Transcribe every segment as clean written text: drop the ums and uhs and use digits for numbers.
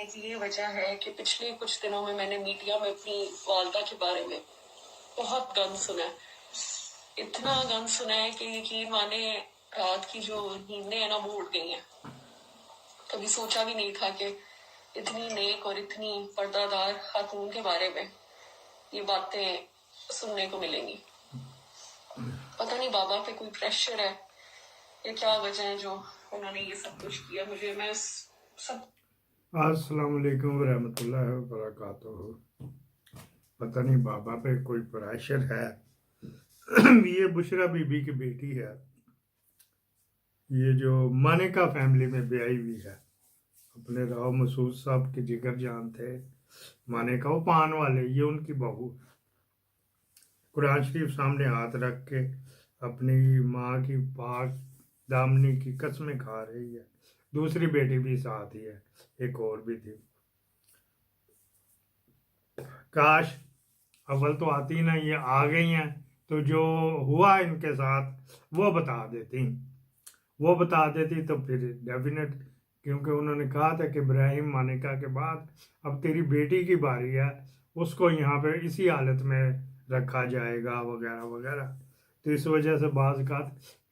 की ये वजह है कि पिछले कुछ दिनों में मैंने मीडिया में अपनी वालदा के बारे में बहुत गंद सुना है। इतना गंद सुना है कि यकीन माने रात की जो नींदें है ना वो उड़ गई हैं। कभी सोचा भी नहीं था कि इतनी नेक और इतनी पर्दादार खातून के बारे में ये बातें सुनने को मिलेंगी। पता नहीं बाबा पे कोई प्रेशर है या क्या वजह है जो उन्होंने ये सब कुछ किया। मैं सब अस्सलाम वालेकुम रहमतुल्लाहि व बरकातुहू। पता नहीं बाबा पे कोई प्रेशर है। ये बुशरा बीबी की बेटी है, ये जो मानिका फैमिली में ब्याही हुई है। अपने राव मसूद साहब के जिगर जान थे मानिका, वो पान वाले, ये उनकी बहू। कुरान शरीफ सामने हाथ रख के अपनी माँ की पाक दामनी की कसमें खा रही है। दूसरी बेटी भी साथ ही है, एक और भी थी। काश अव्वल तो आती ना, ये आ गई हैं तो जो हुआ इनके साथ वो बता देती तो फिर डेफिनेट, क्योंकि उन्होंने कहा था कि इब्राहिम मानिका के बाद अब तेरी बेटी की बारी है, उसको यहाँ पे इसी हालत में रखा जाएगा वगैरह वगैरह। तो इस वजह से बाज़ का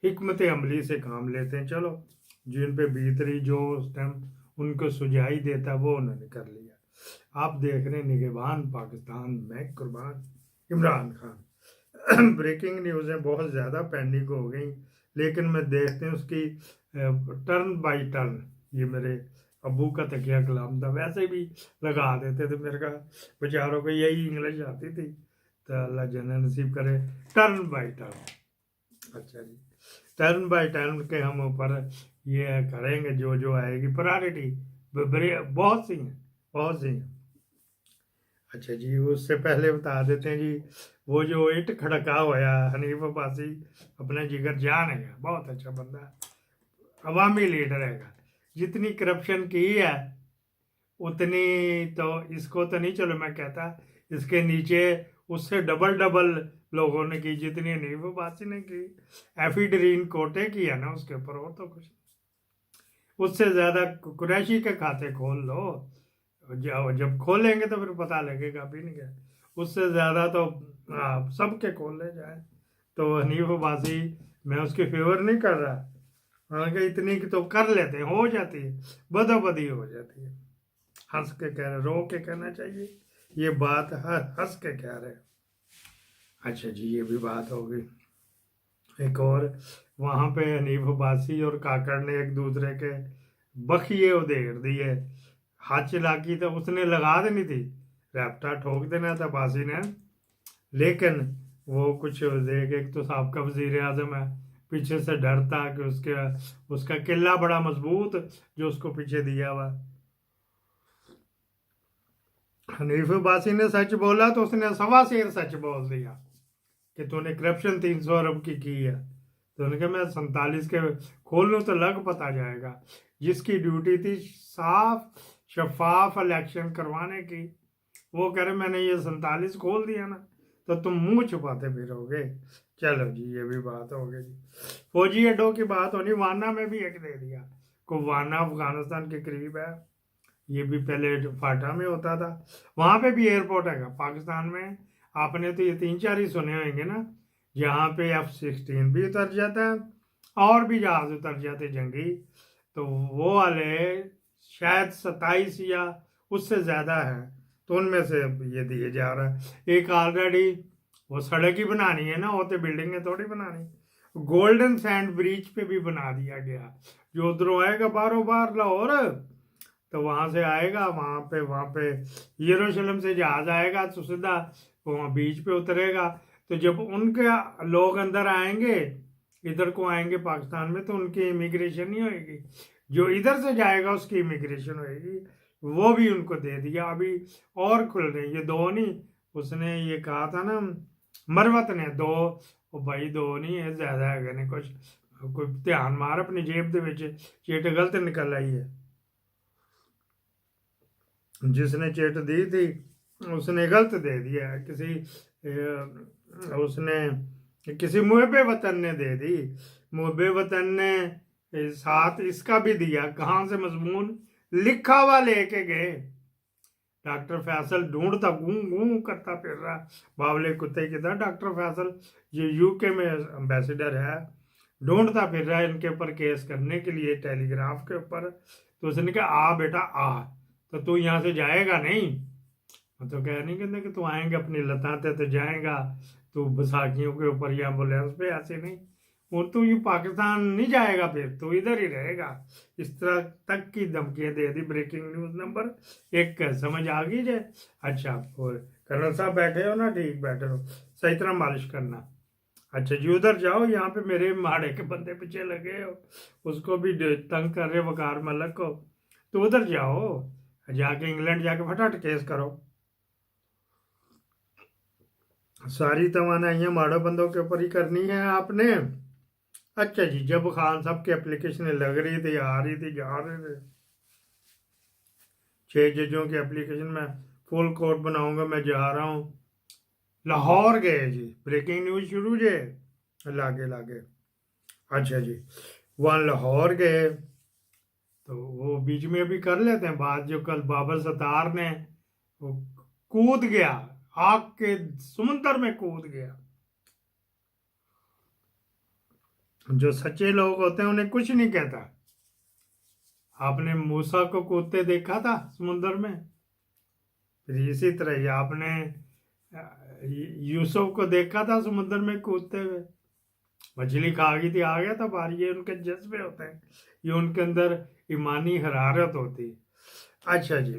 हिकमत अमली से काम लेते हैं। चलो, जिन पे बीत रही जो उस टाइम उनको सुझाई देता वो उन्होंने कर लिया। आप देख रहे हैं निगहबान पाकिस्तान में कुर्बान इमरान खान। ब्रेकिंग न्यूज़ें बहुत ज़्यादा पेंडिंग हो गई, लेकिन मैं देखते हैं उसकी टर्न बाय टर्न। ये मेरे अबू का तकिया कलाम था, वैसे भी लगा देते थे। मेरे का बेचारों को यही इंग्लिश आती थी, तो अल्लाह जन्नत नसीब करे। टर्न बाय टर्न, अच्छा जी, टर्न बाय टर्न के हम ऊपर ये करेंगे जो जो आएगी प्रायोरिटी। बहुत सी हैं। अच्छा जी, उससे पहले बता देते हैं जी, वो जो इट खड़का हुआ हनीफ अब्बासी अपने जिगर जान है, बहुत अच्छा बंदा है, अवामी लीडर है। जितनी करप्शन की है उतनी तो इसको तो नहीं, चलो मैं कहता इसके नीचे उससे डबल लोगों ने की जितनी हनीफ अब्बासी ने की। एफिड्रीन कोटे की है ना उसके ऊपर, और तो कुछ उससे ज्यादा कुरैशी के खाते खोल लो, जब खोलेंगे तो फिर पता लगेगा भी नहीं क्या। उससे ज़्यादा तो सबके खोल ले जाए। तो हनीफ अब्बासी, मैं उसके फेवर नहीं कर रहा, हालांकि इतनी की तो कर लेते हैं, हो जाती है, बदोबदी हो जाती है। हंस के कह रहे, रो के कहना चाहिए, ये बात हंस के कह रहे। अच्छा जी, ये भी बात हो गई। एक और, वहाँ पे हनीफ अब्बासी और काकड़ ने एक दूसरे के बखिए उधेड़ दिए। हाथ चिलाकी तो उसने लगा देनी थी, रैप्टा ठोक देना था बासी ने, लेकिन वो कुछ देख, एक तो साहब वजीर आजम है, पीछे से डरता कि उसका किला बड़ा मजबूत जो उसको पीछे दिया हुआ। हनीफ अब्बासी ने सच बोला तो उसने सवा शेर सच बोल दिया कि तूने करप्शन 300 अरब की है। तो उन्होंने कहा मैं 47 के खोल लूँ तो लग पता जाएगा। जिसकी ड्यूटी थी साफ शफाफ इलेक्शन करवाने की, वो कह रहे मैंने ये 47 खोल दिया ना, तो तुम मुंह छुपाते फिरोगे। चलो जी, ये भी बात हो गई जी। फौजी अड्डों की बात होनी, वाना में भी एक दे दिया को, वाना अफगानिस्तान के करीब है। ये भी पहले फाटा में होता था, वहां पे भी एयरपोर्ट है पाकिस्तान में। आपने तो ये 3-4 ही सुने होंगे ना, जहाँ पे F-16 भी उतर जाता है और भी जहाज उतर जाते जंगी। तो वो वाले शायद 27 या उससे ज़्यादा है, तो उनमें से ये दिए जा रहा है। एक ऑलरेडी वो सड़क ही बनानी है ना, होते बिल्डिंगें थोड़ी बनानी। गोल्डन सैंड ब्रिज पे भी बना दिया गया, जो उधरों आएगा बारों बार लाहौर, तो वहां से आएगा, वहां पे यरूशलेम से जहाज आएगा तो सीधा वहाँ बीच पे उतरेगा। तो जब उनके लोग अंदर आएंगे, इधर को आएंगे पाकिस्तान में, तो उनकी इमिग्रेशन नहीं होएगी, जो इधर से जाएगा उसकी इमिग्रेशन होएगी। वो भी उनको दे दिया अभी, और खुल रही, ये दो नहीं, उसने ये कहा था ना मरवत ने दो, वो भाई दो नहीं है, ज्यादा है नहीं कुछ, कोई ध्यान मार अपनी जेब के विच चेट गलत निकल आई है। जिसने चेट दी थी उसने गलत दे दिया, उसने किसी मुहब्बे वतन ने दे दी। मुहब्बे वतन ने साथ इसका भी दिया, कहाँ से मजमून लिखा हुआ लेके गए। डॉक्टर फैसल ढूंढता, गूं गूं करता फिर रहा बावले कुत्ते की तरह। डॉक्टर फैसल ये यूके में एम्बेसडर है, ढूंढता फिर रहा है इनके ऊपर केस करने के लिए, टेलीग्राफ के ऊपर। तो उसने कहा आ बेटा आ, तो तू यहाँ से जाएगा नहीं। तो कह नहीं कहते कि तू आएंगे अपनी लताते तो जाएगा, तू बसाखियों के ऊपर या एम्बुलेंस पे, ऐसे नहीं। और तू ये पाकिस्तान नहीं जाएगा, फिर तू इधर ही रहेगा। इस तरह तक की धमकियां दे दी। ब्रेकिंग न्यूज नंबर 1 समझ आ गई जे। अच्छा, और कर्नल साहब बैठे हो ना, ठीक बैठे हो, सही तरह मालिश करना। अच्छा जी, उधर जाओ, यहाँ पे मेरे माड़े के बंदे पीछे लगे हो, उसको भी तंग कर रहे वकार मलक को। तो उधर जाओ, जाके इंग्लैंड जाके फटाफट केस करो। सारी तवानाइयां माड़ो बंदों के ऊपर ही करनी है आपने। अच्छा जी, जब खान साहब की एप्लीकेशन लग रही थी, आ रही थी, जा रहे थे, 6 जजों की एप्लीकेशन में फुल कोर्ट बनाऊंगा, मैं जा रहा हूँ। लाहौर गए जी, ब्रेकिंग न्यूज शुरू जे लागे लागे। अच्छा जी, वहाँ लाहौर गए, तो वो बीच में अभी कर लेते हैं बात। जो कल बाबर सत्तार ने वो कूद गया, आग के समुंदर में कूद गया। जो सच्चे लोग होते हैं उन्हें कुछ नहीं कहता। आपने मूसा को कूदते देखा था समुंदर में, फिर इसी तरह ही आपने यूसुफ को देखा था समुद्र में कूदते हुए। मछली खा गई थी, आ गया था बाहर। ये उनके जज्बे होते हैं, ये उनके अंदर ईमानी हरारत होती है। अच्छा जी,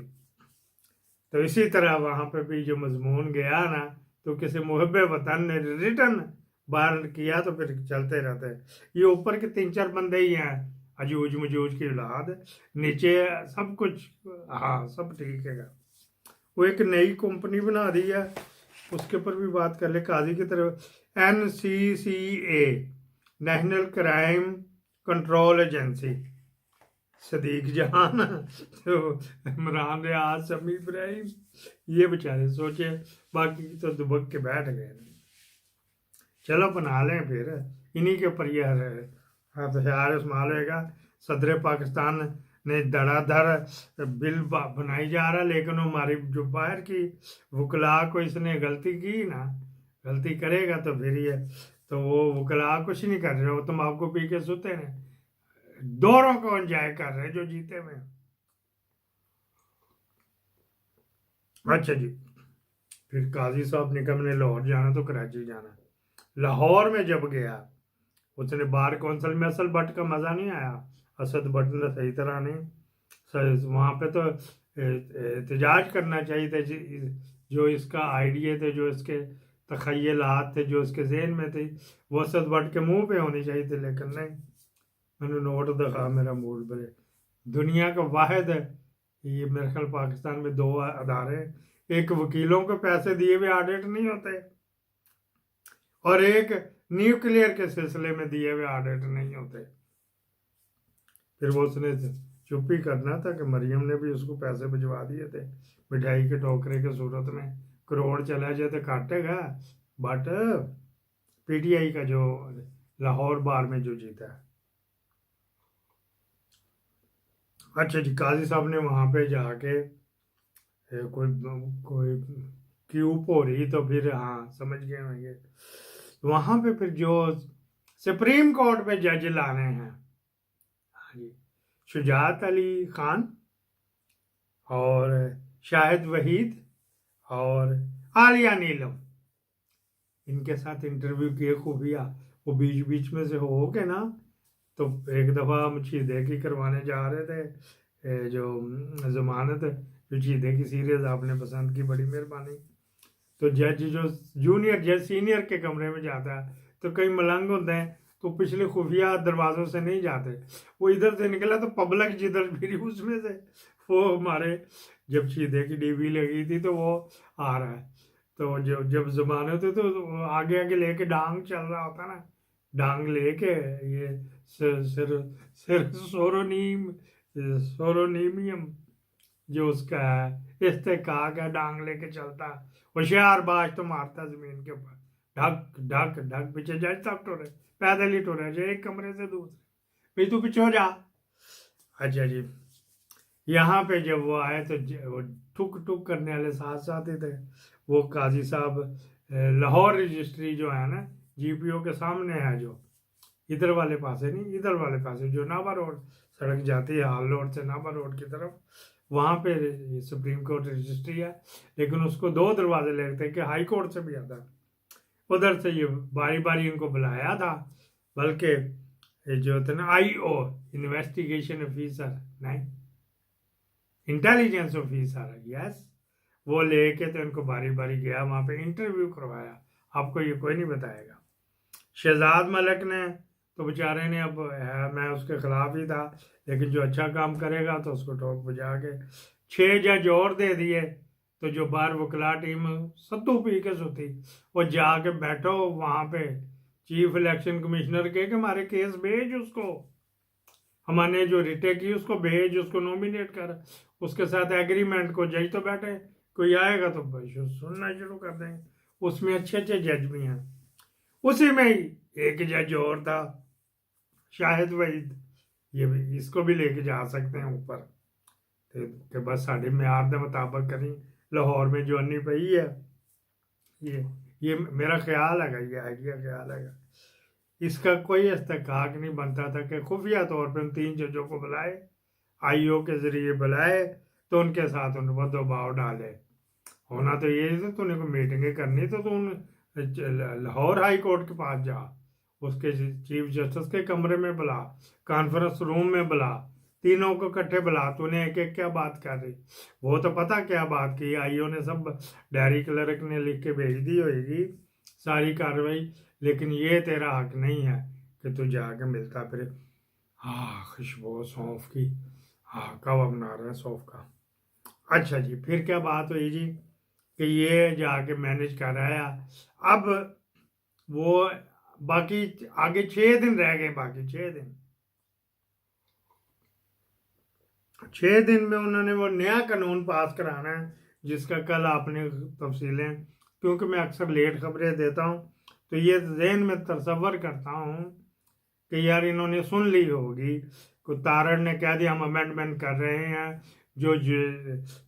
तो इसी तरह वहां पे भी जो मजमून गया ना, तो किसी मुहब्बे वतन ने रिटर्न बाहर किया, तो फिर चलते रहते हैं। ये ऊपर के 3-4 बंदे ही हैं, अजूज मजूज की औलाद, नीचे सब कुछ हाँ सब ठीक है। वो एक नई कंपनी बना दी है, उसके ऊपर भी बात कर ले काजी की तरफ। NCCA, national crime control agency, Sadiq जहान, तो इमरान रियाज, शमी इब्राहिम, ये बेचारे सोचे, बाकी तो दुबक के बैठ गए। चलो बना लें फिर, इन्हीं के ऊपर ये हथियार इस्तेमाल होगा। सदर पाकिस्तान ने धड़ाधड़ बिल बनाई जा रहा, लेकिन हमारी जो बाहर की वकला को इसने गलती की ना, गलती करेगा तो फिर ये, तो वो वकला कुछ नहीं कर रहे, वो तम्बाकू पी के सोते हैं, दौरों को एंजॉय कर रहे जो जीते में। अच्छा जी, फिर काजी साहब ने कहा मैंने लाहौर जाना तो कराची जाना। लाहौर में जब गया, उसने बार कौंसिल में असल भट्ट का मजा नहीं आया। असद भट्ट ने सही तरह नहीं, वहां पे तो एहतजाज करना चाहिए था। जो इसका आइडिया थे, जो इसके तखयलात थे, जो इसके जहन में थे, वो असद भट्ट के मुंह पे होनी चाहिए थे, लेकिन नहीं। मैंने नोट दिखा, मेरा मूड बने। दुनिया का वाहिद है ये मेरे ख्याल पाकिस्तान में 2 अदारे, एक वकीलों को पैसे दिए हुए ऑडिट नहीं होते, और एक न्यूक्लियर के सिलसिले में दिए हुए ऑडिट नहीं होते। फिर वो उसने चुप ही करना था कि मरियम ने भी उसको पैसे भिजवा दिए थे मिठाई के टोकरे के सूरत में। करोड़ चला जाए तो काटेगा, बट PTI का जो लाहौर बार में जो जीता है। अच्छा जी, काजी साहब ने वहां पे जाके कोई कोई क्यूप हो रही, तो फिर हाँ समझ गए होंगे। वहां पे फिर जो सुप्रीम कोर्ट पे जज लाने हैं, हाँ जी, शुजात अली खान और शाहिद वहीद और आलिया नीलम, इनके साथ इंटरव्यू किए खुफिया। वो बीच बीच में से हो के ना, तो एक दफ़ा हम चीदे की करवाने जा रहे थे, जो जमानत, जो चीदे की सीरीज आपने पसंद की, बड़ी मेहरबानी। तो जज जो जूनियर जज सीनियर के कमरे में जाता है, तो कई मलंग होते हैं, तो पिछले खुफिया दरवाजों से नहीं जाते, वो इधर से निकला तो पब्लिक जिधर फिरी उसमें से वो हमारे, जब चीदे की DV लगी थी तो वो आ रहा है। तो जब जमानत है तो आगे आगे लेके डांग चल रहा होता ना, डांग लेके ये सिर सिर सिर सोरोनीमियम जो उसका है, इस्तेकाक है, डांग लेके चलता, होशियारबाज तो मारता जमीन के ऊपर, ढक ढक ढक, पीछे जज साहब टोरे, पैदल ही टोरे जो एक कमरे से दूसरे, भाई तू पीछे हो जा। अच्छा जी, यहाँ पे जब वो आए तो वो ठुक ठुक करने वाले साथ साथ ही थे। वो काजी साहब लाहौर रजिस्ट्री जो है ना, जीपीओ के सामने है, जो इधर वाले पासे नहीं, इधर वाले पासे जो नाभा रोड सड़क जाती है हाल रोड से नाभा रोड की तरफ, वहाँ पे सुप्रीम कोर्ट रजिस्ट्री है। लेकिन उसको दो दरवाजे लगते हैं कि हाई कोर्ट से भी आता है, उधर से ये बारी बारी इनको बुलाया था। बल्कि ये जो थे ना IO, इन्वेस्टिगेशन ऑफिसर नहीं, इंटेलिजेंस ऑफिसर, यस, वो लेके तो इनको बारी बारी गया, वहाँ पे इंटरव्यू करवाया। आपको ये कोई नहीं बताएगा। शहजाद मलिक ने तो बेचारे ने, अब है मैं उसके खिलाफ ही था, लेकिन जो अच्छा काम करेगा तो उसको टोक बजा के 6 जज और दे दिए। तो जो बार वकला टीम सत्तू पी के सोती, वो जाके बैठो वहाँ पे चीफ इलेक्शन कमिश्नर के कि हमारे केस भेज उसको, हमने जो रिटे की उसको भेज, उसको नॉमिनेट कर, उसके साथ एग्रीमेंट को। जज तो बैठे, कोई आएगा तो सुनना शुरू कर देंगे। उसमें अच्छे अच्छे जज भी हैं। उसी में ही एक जज और था, शाहिद वहीद, ये भी, इसको भी लेके जा सकते हैं ऊपर, कि बस साढ़े म्यार के मुताबिक करी लाहौर में जो अन्नी पई है। ये मेरा ख्याल है, ये आइडिया ख्याल है। इसका कोई इस्तेकाक नहीं बनता था कि खुफिया तौर पर उन 3 जजों को बुलाए, IO के जरिए बुलाए, तो उनके साथ उन पर दबाव डाले। होना तो ये था, तूने कोई मीटिंगें करनी तो तुम लाहौर हाई कोर्ट के पास जा, उसके चीफ जस्टिस के कमरे में बुला, कॉन्फ्रेंस रूम में बुला, तीनों को इकट्ठे बुला, तूने एक एक क्या बात कर रही, वो तो पता क्या बात की। IO ने सब डायरी क्लर्क ने लिख के भेज दी होगी सारी कार्रवाई, लेकिन ये तेरा हक नहीं है कि तू जाके मिलता फिर। हाँ, खुशबू सौंफ की, हाँ कब बना रहा है सौंफ का। अच्छा जी, फिर क्या बात हुई जी कि ये जाके मैनेज कर रहा है। अब वो बाकी आगे 6 दिन रह गए, बाकी 6 दिन में उन्होंने वो नया कानून पास कराना है, जिसका कल आपने तफसीलें, क्योंकि मैं अक्सर लेट खबरें देता हूँ तो ये जहन में तस्वर करता हूँ कि यार इन्होंने सुन ली होगी, को तारड़ ने कह दिया हम अमेंडमेंट कर रहे हैं। जो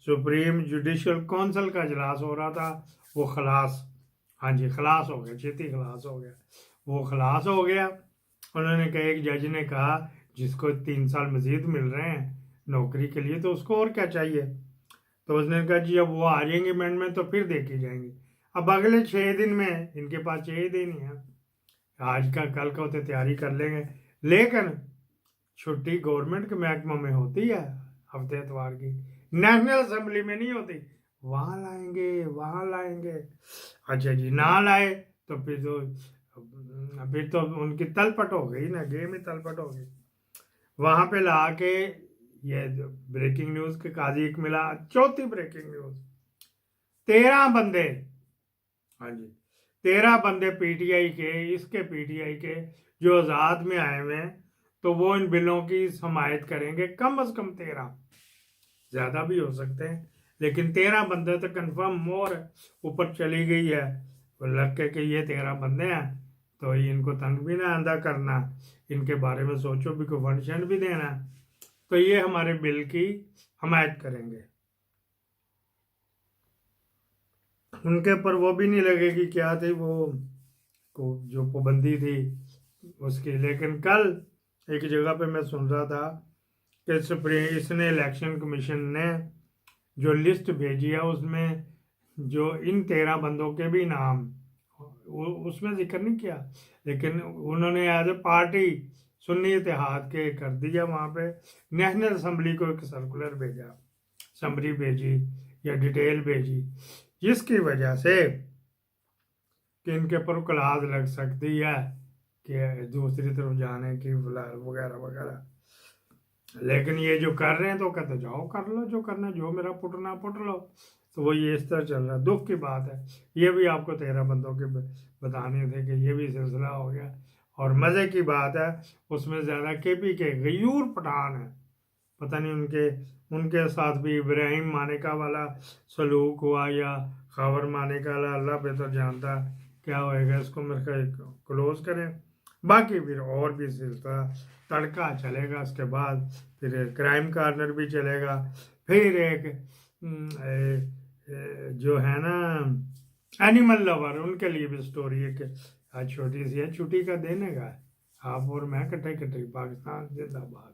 सुप्रीम जुडिशल काउंसिल का इजलास हो रहा था वो खलास, हाँ जी खलास हो गया, छेती खलास हो गया, वो खलास हो गया। उन्होंने कहा, एक जज ने कहा जिसको 3 साल मजीद मिल रहे हैं नौकरी के लिए तो उसको और क्या चाहिए। तो उसने कहा जी अब वो आ जाएंगे अमेंडमेंट तो फिर देखी जाएंगी। अब अगले 6 दिन में, इनके पास 6 दिन ही है, आज का कल का तो तैयारी कर लेंगे, लेकिन छुट्टी गवर्नमेंट के महकमा में होती है हफ्ते एतवार की, नेशनल असेंबली में नहीं होती। वहां लाएंगे, वहां लाएंगे। अच्छा जी, ना लाए तो फिर तो उनकी तलपट हो गई ना, गेम ही तलपट हो गई। वहां पे ला के ये ब्रेकिंग न्यूज के काजी एक मिला, चौथी ब्रेकिंग न्यूज, 13 बंदे, हाँ जी 13 बंदे PTI के, इसके PTI के जो आजाद में आए हुए हैं, तो वो इन बिलों की हमायत करेंगे। कम से कम 13, ज्यादा भी हो सकते हैं, लेकिन 13 बंदे तो कंफर्म मोर ऊपर चली गई है। तो लग के ये 13 बंदे हैं, तो इनको तंग भी ना आंदा करना, इनके बारे में सोचो भी, को फंड भी देना, तो ये हमारे बिल की हमायत करेंगे। उनके ऊपर वो भी नहीं लगेगी क्या थी वो को जो पाबंदी थी उसकी। लेकिन कल एक जगह पे मैं सुन रहा था कि सुप्रीम इसने इलेक्शन कमीशन ने जो लिस्ट भेजी है उसमें जो इन 13 बंदों के भी नाम उसमें जिक्र नहीं किया, लेकिन उन्होंने एज ए पार्टी सुन्नी इत्तेहाद के कर दिया। वहाँ पे नेशनल असम्बली को एक सर्कुलर भेजा, समरी भेजी या डिटेल भेजी, जिसकी वजह से कि इनके ऊपर क्लास लग सकती है कि दूसरी तरफ जाने की वगैरह वगैरह। लेकिन ये जो कर रहे हैं तो कहते जाओ कर लो जो करना, जो मेरा पुटना पुट लो। तो वो ये इस तरह चल रहा है। दुख की बात है, ये भी आपको 13 बंदों के बताने थे कि ये भी सिलसिला हो गया। और मज़े की बात है उसमें ज़्यादा KP के गयूर पठान है, पता नहीं उनके साथ भी इब्राहिम मानेका वाला सलूक हुआ या खबर मानेका वाला, अल्लाह बेहतर जानता क्या होएगा। इसको मेरे ख्याल क्लोज करें, बाकी फिर और भी सिलसिला तड़का चलेगा, उसके बाद फिर क्राइम कॉर्नर भी चलेगा, फिर एक जो है ना एनिमल लवर, उनके लिए भी स्टोरी है कि आज छोटी सी है, छुट्टी का दिन है, आप और मैं कटे कटे पाकिस्तान जिंदाबाद।